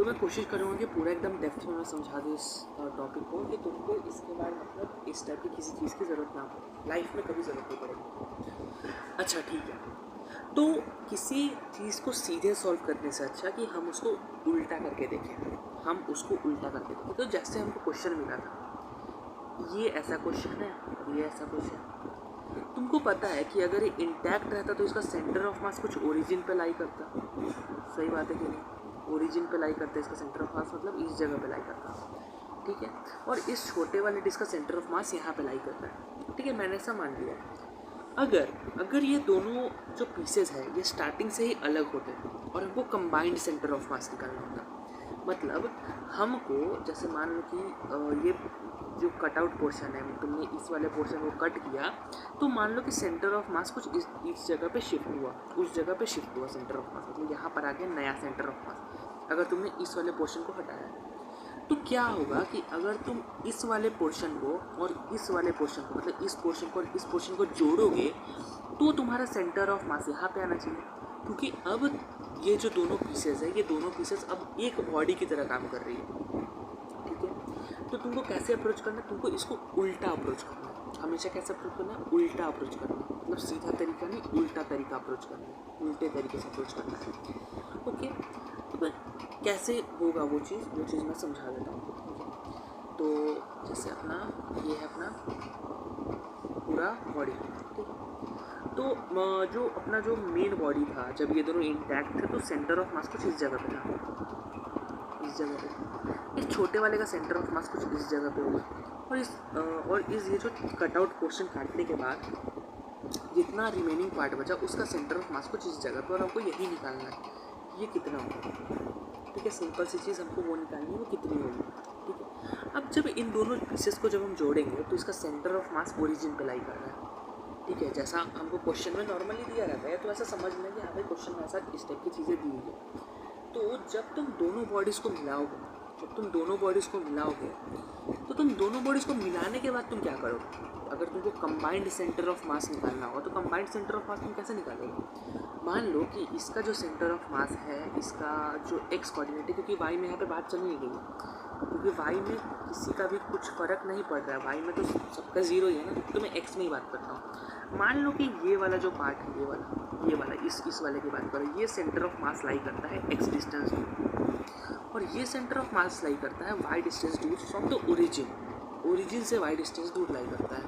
तो मैं कोशिश करूँगा कि पूरा एकदम डेप्थ में मैं समझा दूँ इस टॉपिक को कि तुमको इसके बाद मतलब इस टाइप की किसी चीज़ की ज़रूरत ना पड़े, लाइफ में कभी ज़रूरत नहीं पड़ेगी। अच्छा ठीक है, तो किसी चीज़ को सीधे सॉल्व करने से अच्छा कि हम उसको उल्टा करके देखें, हम उसको उल्टा करके देखें। तो जैसे हमको क्वेश्चन मिला था, ये ऐसा क्वेश्चन है और ये ऐसा क्वेश्चन, तुमको पता है कि अगर ये इंटैक्ट रहता तो इसका सेंटर ऑफ मास कुछ ओरिजिन पे लाई करता। सही बात है कि नहीं, ओरिजिन पे लाई करता है, इसका सेंटर ऑफ मास मतलब इस जगह पे लाई करता, ठीक है। और इस छोटे वाले डिस्क का सेंटर ऑफ मास यहाँ पे लाई करता है, ठीक है, मैंने ऐसा मान लिया। अगर ये दोनों जो पीसेस है ये स्टार्टिंग से ही अलग होते हैं और हमको कंबाइंड सेंटर ऑफ मास निकालना होता, मतलब हमको जैसे मान लो कि ये जो कटआउट पोर्शन है, तुमने इस वाले पोर्शन को कट किया, तो मान लो कि सेंटर ऑफ मास कुछ इस जगह पे शिफ्ट हुआ, उस जगह पे शिफ्ट हुआ सेंटर ऑफ मास, मतलब यहाँ पर आ गया नया सेंटर ऑफ मास। अगर तुमने इस वाले पोर्शन को हटाया तो क्या होगा कि अगर तुम इस वाले पोर्शन को और इस वाले पोर्शन को, मतलब इस पोर्शन को और इस पोर्शन को जोड़ोगे तो तुम्हारा सेंटर ऑफ मास यहाँ पे आना चाहिए, क्योंकि अब ये जो दोनों पीसेस है, ये दोनों पीसेस अब एक बॉडी की तरह काम कर रही है, ठीक है। तो तुमको कैसे अप्रोच करना है, तुमको इसको उल्टा अप्रोच करना है। हमेशा कैसे अप्रोच करना है, उल्टा अप्रोच करना है, मतलब सीधा तरीका नहीं, उल्टा तरीका अप्रोच करना है, उल्टे तरीके से अप्रोच करना है, ओके। तो कैसे होगा वो चीज़ मैं समझा देता हूँ। तो जैसे अपना ये है अपना पूरा बॉडी, ठीक है। तो जो अपना जो मेन बॉडी था, जब ये दोनों इंटैक्ट थे तो सेंटर ऑफ मास कुछ इस जगह पे था, इस जगह पे। इस छोटे वाले का सेंटर ऑफ मास कुछ इस जगह पे होगा और इस ये जो कटआउट पोर्शन काटने के बाद जितना रिमेनिंग पार्ट बचा उसका सेंटर ऑफ मास कुछ इस जगह पे, और हमको यही निकालना है ये कितना होगा, ठीक है। सिंपल सी चीज़ हमको वो निकालनी है, वो कितनी होगी, ठीक है। अब जब इन दोनों पीसेस को जब हम जोड़ेंगे तो इसका सेंटर ऑफ मास ओरिजिन पे लाई कर रहा है, ठीक है। जैसा हमको क्वेश्चन में नॉर्मली दिया रहता है, तो ऐसा समझ लें कि हाँ भाई क्वेश्चन में ऐसा इस टाइप की चीज़ें दी हुई है। तो जब तुम दोनों बॉडीज़ को मिलाओगे, तो तुम दोनों बॉडीज़ को मिलाने के बाद तुम क्या करोगे, अगर तुमको कंबाइंड सेंटर ऑफ मास निकालना हो तो कंबाइंड सेंटर ऑफ मास तुम कैसे निकालोगे। मान लो कि इसका जो सेंटर ऑफ मास है, इसका जो एक्स कोऑर्डिनेट है, क्योंकि वाई में यहाँ पे बात चल नहीं गई, क्योंकि वाई में किसी का भी कुछ फ़र्क नहीं पड़ रहा है, वाई में तो सबका ज़ीरो ही है ना, तो मैं एक्स में ही बात करता हूँ। मान लो कि ये वाला जो पार्ट है, ये वाला इस वाले की बात करो, ये सेंटर ऑफ मास लाई करता है एक्स डिस्टेंस दूर, और ये सेंटर ऑफ मास लाई करता है वाई डिस्टेंस दूर फ्रॉम द ओरिजिन से वाई डिस्टेंस दूर लाई करता है,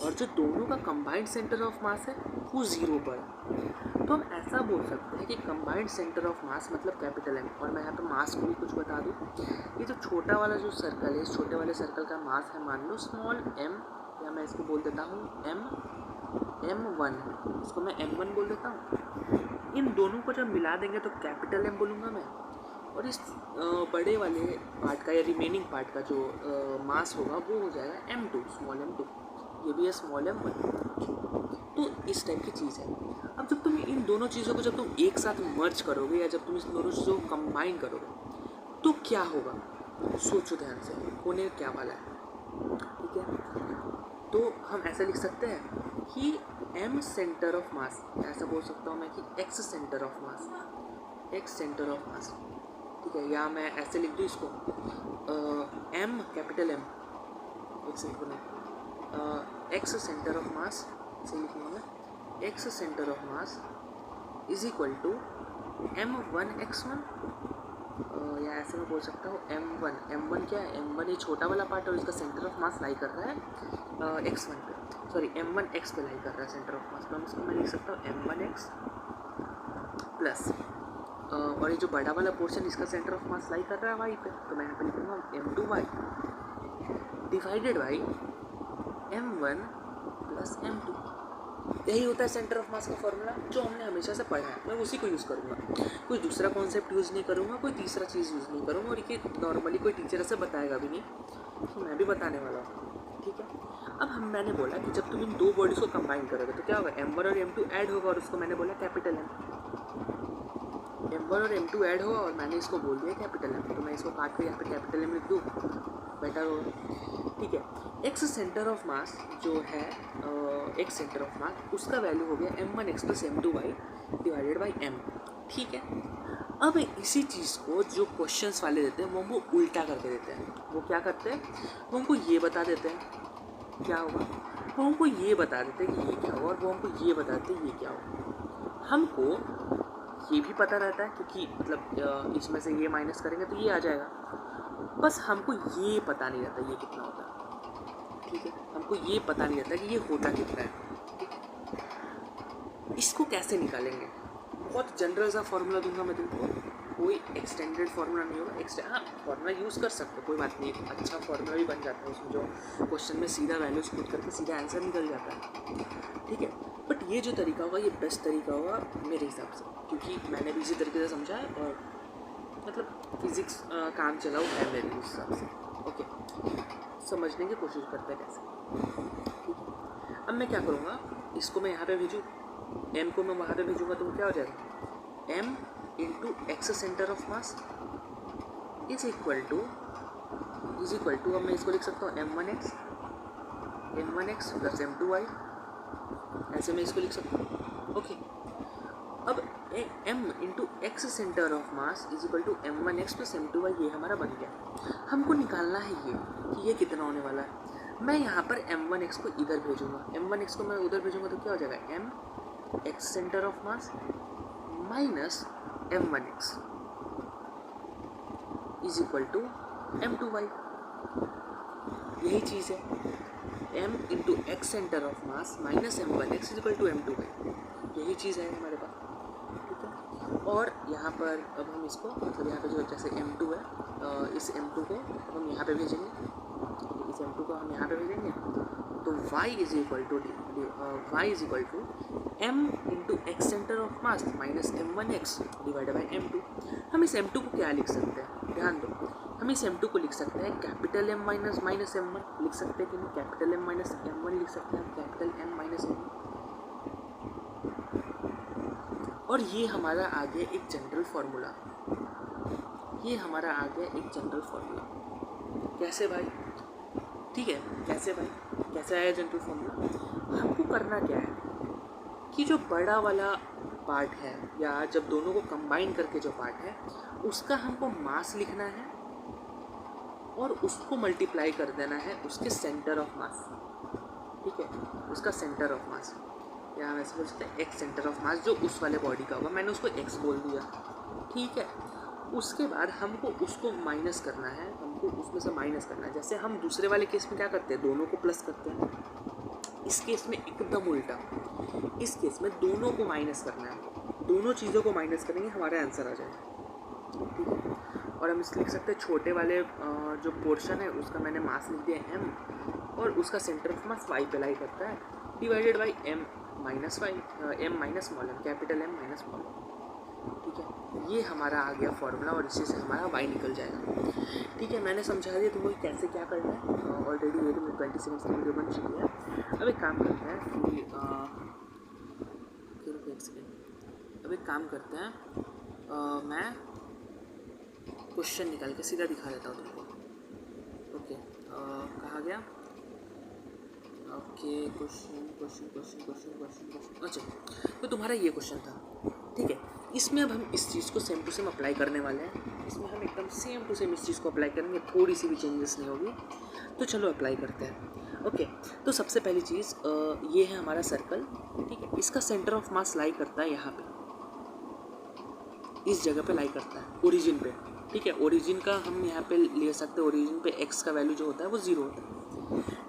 और जो दोनों का कंबाइंड सेंटर ऑफ मास है वो ज़ीरो पर है। तो हम ऐसा बोल सकते हैं कि कंबाइंड सेंटर ऑफ मास मतलब कैपिटल एम, और मैं यहाँ पे मास को भी कुछ बता दूँ। ये जो छोटा वाला जो सर्कल है, इस छोटे वाले सर्कल का मास है मान लो स्मॉल एम, या मैं इसको बोल देता हूँ M1, इसको मैं M1 बोल देता हूँ। इन दोनों को जब मिला देंगे तो कैपिटल एम बोलूँगा मैं, और इस बड़े वाले पार्ट का या रिमेनिंग पार्ट का जो मास होगा वो हो जाएगा M2, स्मॉल M2, ये भी है स्मॉल M1। तो इस टाइप की चीज़ है। अब जब तुम इन दोनों चीज़ों को जब तुम एक साथ मर्ज करोगे, या जब तुम इस दोनों चीज़ों को कंबाइन करोगे तो क्या होगा, सोचो ध्यान से, होने क्या वाला है, ठीक है। तो हम ऐसे लिख सकते हैं कि M सेंटर ऑफ मास, ऐसा बोल सकता हूँ मैं कि X सेंटर ऑफ मास, ठीक है। या मैं ऐसे लिख दूँ इसको M कैपिटल M, एक सेंटर में X सेंटर ऑफ मास से लिखूँगा मैं, X centre of mass is equal to M1x1, या ऐसे मैं बोल सकता हूँ M1 क्या है, M1 ये छोटा वाला पार्ट और इसका सेंटर ऑफ मास लाई कर रहा है x1 पे, सॉरी M1x पे लाई कर रहा है सेंटर ऑफ मास, तो इसको मैं लिख सकता हूँ M1x प्लस, और ये जो बड़ा वाला पोर्शन इसका सेंटर ऑफ मास लाई कर रहा है y पे, तो मैं यहाँ पे लिखूँगा M2y divided by M1 plus M2। यही होता है सेंटर ऑफ मास का फॉर्मूला जो हमने हमेशा से पढ़ा है, मैं उसी को यूज़ करूँगा, कोई दूसरा कॉन्सेप्ट यूज़ नहीं करूँगा, कोई तीसरा चीज़ यूज़ नहीं करूँगा, और ये नॉर्मली कोई टीचर ऐसे बताएगा भी नहीं, तो मैं भी बताने वाला हूँ, ठीक है। अब मैंने बोला कि जब तुम इन दो बॉडीज़ को कंबाइन करोगे तो क्या होगा, M1 और M2 ऐड होगा, और उसको मैंने बोला कैपिटल M1 और M2 ऐड होगा, और मैंने इसको बोल दिया कैपिटल M, तो मैं इसको काट कर यहाँ पे कैपिटल M लिख दूँ, बेटर होगा, ठीक है। एक्स सेंटर ऑफ मास जो है, एक्स सेंटर ऑफ मास उसका वैल्यू हो गया M1x plus M2y divided by M, ठीक है। अब इसी चीज़ को जो क्वेश्चंस वाले देते हैं वो हमको उल्टा करके देते हैं। वो क्या करते हैं, वो हमको ये बता देते हैं क्या होगा, वो हमको ये बता देते हैं कि ये क्या होगा, और वो हमको ये बता देते हैं ये क्या होगा। हमको ये भी पता रहता है क्योंकि मतलब इसमें से ये माइनस करेंगे तो ये आ जाएगा, बस हमको ये पता नहीं रहता ये कितना होता है। ठीक है, हमको ये पता नहीं रहता कि ये होता कितना है। इसको कैसे निकालेंगे, बहुत जनरल सा फॉर्मूला दूंगा मैं तुमको, कोई एक्सटेंडेड फार्मूला नहीं होगा। हाँ, फार्मूला यूज़ कर सकते हो, कोई बात नहीं, एक अच्छा फार्मूला भी बन जाता है उसमें, जो क्वेश्चन में सीधा वैल्यूज पुट करके सीधा आंसर निकल जाता है। ठीक है, बट ये जो तरीका होगा ये बेस्ट तरीका होगा मेरे हिसाब से, क्योंकि मैंने भी इसी तरीके से समझा है और मतलब फिज़िक्स काम चलाऊ है मेरे हिसाब से। ओके, समझने की कोशिश करते हैं कैसे। ठीक है, अब मैं क्या करूँगा, इसको मैं यहाँ पे भेजूँ, m को मैं वहाँ पे भेजूँगा तो क्या हो जाएगा, m into X centre of mass is equal to अब मैं इसको लिख सकता हूँ m1x प्लस m2y, ऐसे मैं इसको लिख सकता हूँ। ओके, अब m into X centre of mass is equal to m1x plus m2y, ये हमारा बन गया। हमको निकालना है ये कि ये कितना होने वाला है। मैं यहाँ पर m1x को इधर भेजूँगा, m1x को मैं उधर भेजूँगा तो क्या हो जाएगा, m X centre of mass minus m1x is equal to m2y, यही चीज़ है, m into X centre of mass minus m1x is equal to m2y, यही चीज़ है हमारे पास। ठीक है, और यहाँ पर अब हम इसको मतलब यहाँ पे जो जैसे m2 है, इस m2 को हम यहाँ पे भेजेंगे, इस m2 को हम यहाँ पे भेजेंगे तो y is equal to m into X centre of mass minus m1x divide by m2। हम इस m2 को क्या लिख सकते हैं, ध्यान दो, हम इस m2 को लिख सकते हैं कैपिटल M माइनस m1 लिख सकते हैं कि नहीं, कैपिटल M माइनस m1 लिख सकते हैं, कैपिटल M माइनस m1, और ये हमारा आ गया एक जनरल फार्मूला। ये हमारा आ गया एक जनरल फार्मूला। कैसे भाई, ठीक है, कैसे भाई, कैसे आया जनरल फार्मूला। हमको करना क्या है कि जो बड़ा वाला पार्ट है या जब दोनों को कंबाइन करके जो पार्ट है उसका हमको मास लिखना है और उसको मल्टीप्लाई कर देना है उसके सेंटर ऑफ मास। ठीक है, उसका सेंटर ऑफ मास, या हम ऐसे बोल सकते हैं एक्स सेंटर ऑफ मास, जो उस वाले बॉडी का होगा, मैंने उसको एक्स बोल दिया। ठीक है, उसके बाद हमको उसको माइनस करना है, हमको उसमें से माइनस करना है। जैसे हम दूसरे वाले केस में क्या करते हैं, दोनों को प्लस करते हैं, इस केस में एकदम उल्टा, इस केस में दोनों को माइनस करना है, दोनों चीज़ों को माइनस करेंगे, हमारा आंसर आ जाएगा। ठीक है, और हम इस लिख सकते हैं छोटे वाले जो पोर्शन है उसका मैंने मास लिख दिया m, और उसका सेंटर ऑफ मास y पे लाई करता है, divided by m minus Y, m minus small m, capital M minus small m। ठीक है, ये हमारा आ गया फॉर्मूला और इसी से हमारा y निकल जाएगा। ठीक है, मैंने समझा दिया तुमको कैसे क्या करना है। ऑलरेडी 20 सेकंड्स की वीडियो बन चुकी है। अब एक काम करते हैं कि अब एक काम करते हैं, मैं क्वेश्चन निकाल के सीधा दिखा देता हूँ तुमको। ओके, कहाँ गया, ओके, क्वेश्चन। अच्छा, तो तुम्हारा ये क्वेश्चन था। ठीक है, इसमें अब हम इस चीज़ को सेम टू सेम अप्लाई करने वाले हैं। इसमें हम एकदम सेम टू सेम इस चीज़ को अप्लाई करेंगे, थोड़ी सी भी चेंजेस नहीं होगी। तो चलो अप्लाई करते हैं। ओके, तो सबसे पहली चीज़ ये है हमारा सर्कल। ठीक है, इसका सेंटर ऑफ मास लाई करता है यहाँ पे, इस जगह पे लाई करता है, ओरिजिन पे। ठीक है, ओरिजिन का हम यहाँ पे ले सकते हैं, ओरिजिन पे x का वैल्यू जो होता है वो 0 होता है।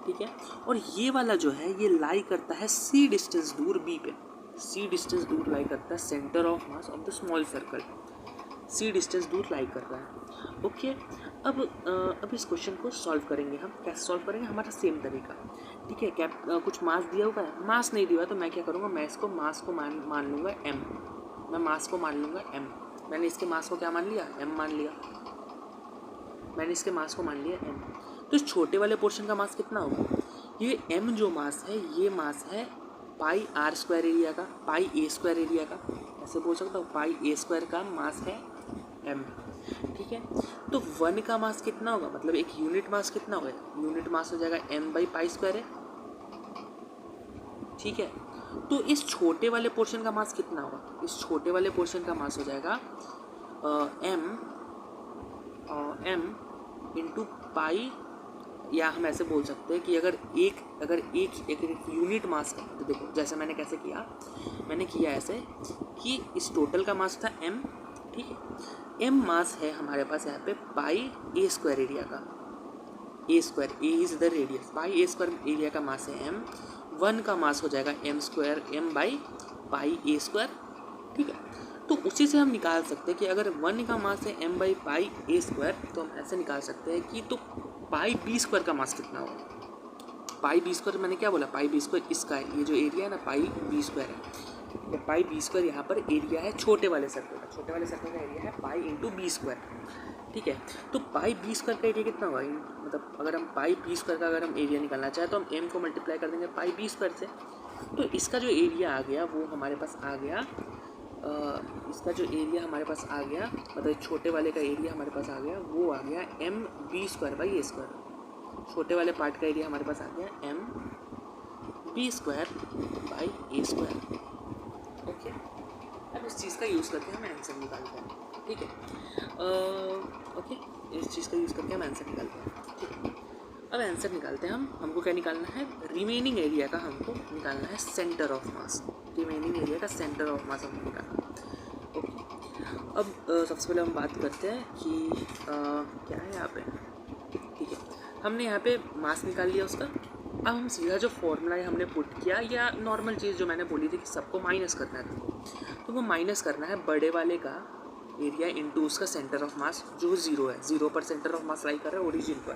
ठीक है, और ये वाला जो है ये लाई करता है c डिस्टेंस दूर b पे, c डिस्टेंस दूर लाई करता है centre of mass of the small circle, c distance दूर लाई कर रहा है। ओके, अब इस क्वेश्चन को सॉल्व करेंगे हम। कैसे सॉल्व करेंगे, हमारा सेम तरीका। ठीक है, क्या कुछ मास दिया होगा, मास नहीं दिया तो मैं क्या करूँगा, मैं इसको मास को मान लूँगा m, मैं मास को मान लूँगा m। मैंने इसके मास को क्या मान लिया, m मान लिया, मैंने इसके मास को मान लिया m। तो इस छोटे वाले पोर्शन का मास कितना होगा, ये m जो मास है ये मास है पाई r स्क्वायर एरिया का, पाई a स्क्वायर एरिया का, ऐसे बोल सकता हूँ, पाई a स्क्वायर का मास है m। ठीक है, तो 1 का मास कितना होगा, मतलब एक यूनिट मास कितना होगा, यूनिट मास हो जाएगा m बाई पाई स्क्वायर है। ठीक है, तो इस छोटे वाले पोर्शन का मास कितना होगा, इस छोटे वाले पोर्शन का मास हो जाएगा एम इंटू पाई, या हम ऐसे बोल सकते हैं कि अगर एक यूनिट मास का, तो देखो जैसे मैंने कैसे किया, मैंने किया ऐसे कि इस टोटल का मास था m, ठीक है, m मास है हमारे पास यहाँ पे पाई a स्क्वायर एरिया का, a square, a is the radius, pi a square area का मास है m, 1 का मास हो जाएगा m square m by pi a square, ठीक है। तो उसी से हम निकाल सकते हैं कि अगर 1 का मास है m by pi a square, तो हम ऐसे निकाल सकते हैं कि तो पाई b स्क्वायर का मास कितना होगा। पाई b स्क्वायर मैंने क्या बोला, पाई b स्क्वायर इसका है, ये जो एरिया है ना पाई b स्क्वायर है, तो पाई b स्क्वायर यहाँ पर एरिया है छोटे वाले सर्कल का, छोटे वाले सर्कल का एरिया है पाई इंटू b स्क्वायर, ठीक है। तो पाई b स्क्वायर का एरिया कितना होगा, मतलब अगर हम पाई b स्क्वायर का अगर हम एरिया निकालना चाहें तो हम m को मल्टीप्लाई कर देंगे पाई b स्क्वायर से, तो इसका जो एरिया आ गया वो हमारे पास आ गया, इसका जो एरिया हमारे पास आ गया, मतलब छोटे वाले का एरिया हमारे पास आ गया, वो आ गया M B square by A square. छोटे वाले पार्ट का एरिया हमारे पास आ गया M B square by A square, okay. अब इस चीज़ का यूज़ करके हम आंसर निकालते हैं, ठीक है, ओके, इस चीज़ का यूज़ करके हम आंसर निकालते हैं, ठीक है। अब आंसर निकालते हैं हमको क्या निकालना है, रिमेनिंग एरिया का हमको निकालना है centre of mass, remaining area का सेंटर ऑफ मास हमको निकालना है, ओके। अब सबसे पहले हम बात करते हैं कि क्या है यहाँ पे, ठीक है, हमने यहाँ पे मास निकाल लिया उसका। अब हम सीधा जो फॉर्मूला है हमने पुट किया, या नॉर्मल चीज़ जो मैंने बोली थी कि सबको माइनस करना है, तो वो माइनस करना है बड़े वाले का एरिया इंटू उसका सेंटर ऑफ मास जो 0 है, 0 पर सेंटर ऑफ मास लाई कर रहा है ओरिजिन पर,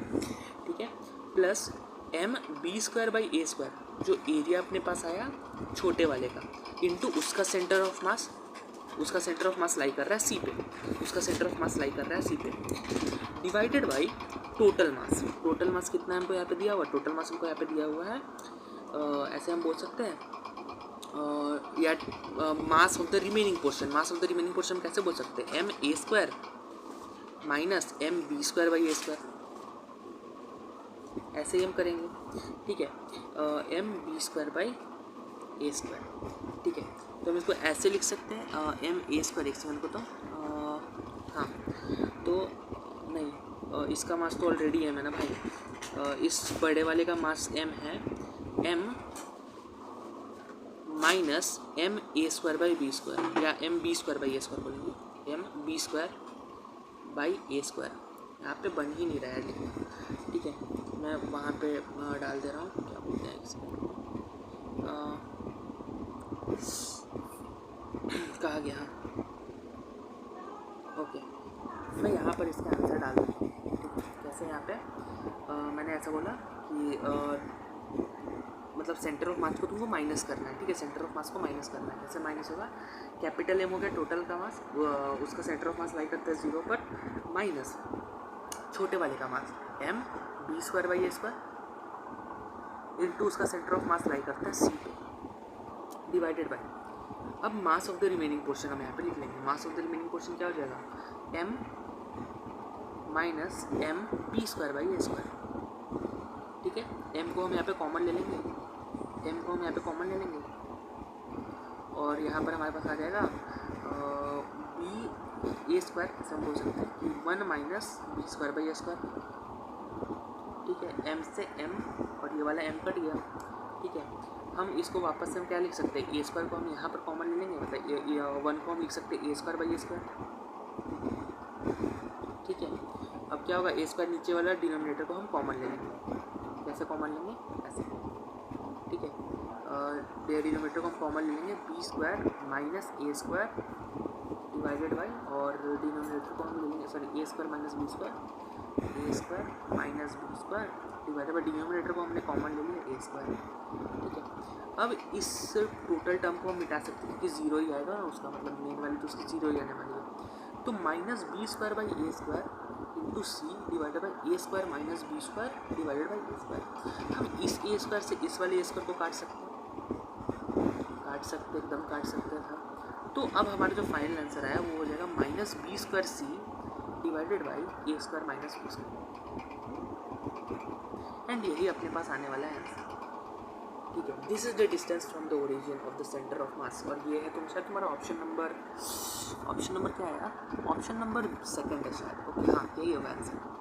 ठीक है, plus M B square by A square जो एरिया अपने पास आया छोटे वाले का, इंटू उसका सेंटर ऑफ मास, उसका सेंटर ऑफ मास लाई कर रहा है सी पे, उसका सेंटर ऑफ मास लाई कर रहा है सी पे, divided by total mass. Total mass कितना हमको यहाँ पे दिया हुआ, टोटल मास हमको यहाँ पे दिया हुआ है, ऐसे हम बोल सकते हैं, या mass of the remaining portion, mass of the remaining portion कैसे बोल सकते हैं, M A square minus M B square by A square, ऐसे ही हम करेंगे, ठीक है, M B square by A square, ठीक है। तो हम इसको ऐसे लिख सकते हैं, एम ए स्क्वायर एक सेकंड को, तो हाँ, तो नहीं, इसका मास तो ऑलरेडी एम है ना भाई, इस बड़े वाले का मास एम है, M minus M A square by B square, या M B square by A square बोलेंगे, M B square by A square, यहाँ पे बन ही नहीं रहा है लिखना, ठीक है, मैं वहाँ पे डाल दे रहा हूँ, क्या बोलते हैं कहा गया, ओके, मैं यहाँ पर इसका आंसर डाल दूँ, ठीक है, कैसे यहाँ पे मैंने ऐसा बोला कि मतलब सेंटर ऑफ मास को तुमको माइनस करना है, ठीक है, सेंटर ऑफ मास को माइनस करना है, कैसे माइनस होगा, कैपिटल एम हो गया टोटल का मास, उसका सेंटर ऑफ मास लाई करता है 0 पर, माइनस छोटे वाले का mass M B square by A square into उसका सेंटर ऑफ मास लाई करता है सी पे, डिवाइडेड बाई, अब mass of the remaining portion हम यहाँ पे लिख लेंगे, mass of the remaining portion क्या हो जाएगा, M minus M B square by A square, ठीक है, एम को हम यहाँ पे कॉमन ले लेंगे, एम को हम यहाँ पे कॉमन ले लेंगे, और यहाँ पर हमारे पास आ जाएगा बी ए स्क्वायर, ऐसे हम बोल सकते हैं कि 1 minus B square by A square, ठीक है, एम से एम और ये वाला एम कट गया, ठीक है। हम इसको वापस से हम क्या लिख सकते हैं, ए स्क्वायर को हम यहाँ पर कॉमन ले लेंगे, मतलब 1 को हम लिख सकते हैं ए स्क्वायर बाई ए स्क्वायर, ठीक है। अब क्या होगा, ए स्क्वायर नीचे वाला डिनोमिनेटर को हम कॉमन ले लेंगे, कैसे कॉमन लेंगे, ऐसे, ठीक है, डिनोमिनेटर को हम कॉमन ले लेंगे, B square minus A square divided by, और डिनोमिनेटर को हम ले लेंगे, sorry, A square minus B square minus B square divided by, denominator को हमने कॉमन ले लिया ए स्क्वायर, ठीक है। अब इस टोटल टर्म को हम मिटा सकते हैं कि 0 ही आएगा ना, उसका मतलब मेन वैल्यू तो उसकी 0 ही आने वाली है, तो minus B square by A square into C divided by A square minus B square divided by A square. हम इस ए स्क्वायर से इस वाले ए स्क्वायर को काट सकते एकदम काट सकते हैं। तो अब हमारा जो फाइनल आंसर आया वो हो जाएगा minus B square C divided by A square minus B square, and यही अपने पास आने वाला है आंसर। ठीक है, this is the distance from the origin of the centre of mass, और ये है तुम शायद तुम्हारा ऑप्शन नंबर क्या है यार, ऑप्शन नंबर सेकंड है शायद, ओके हाँ यही होगा आंसर।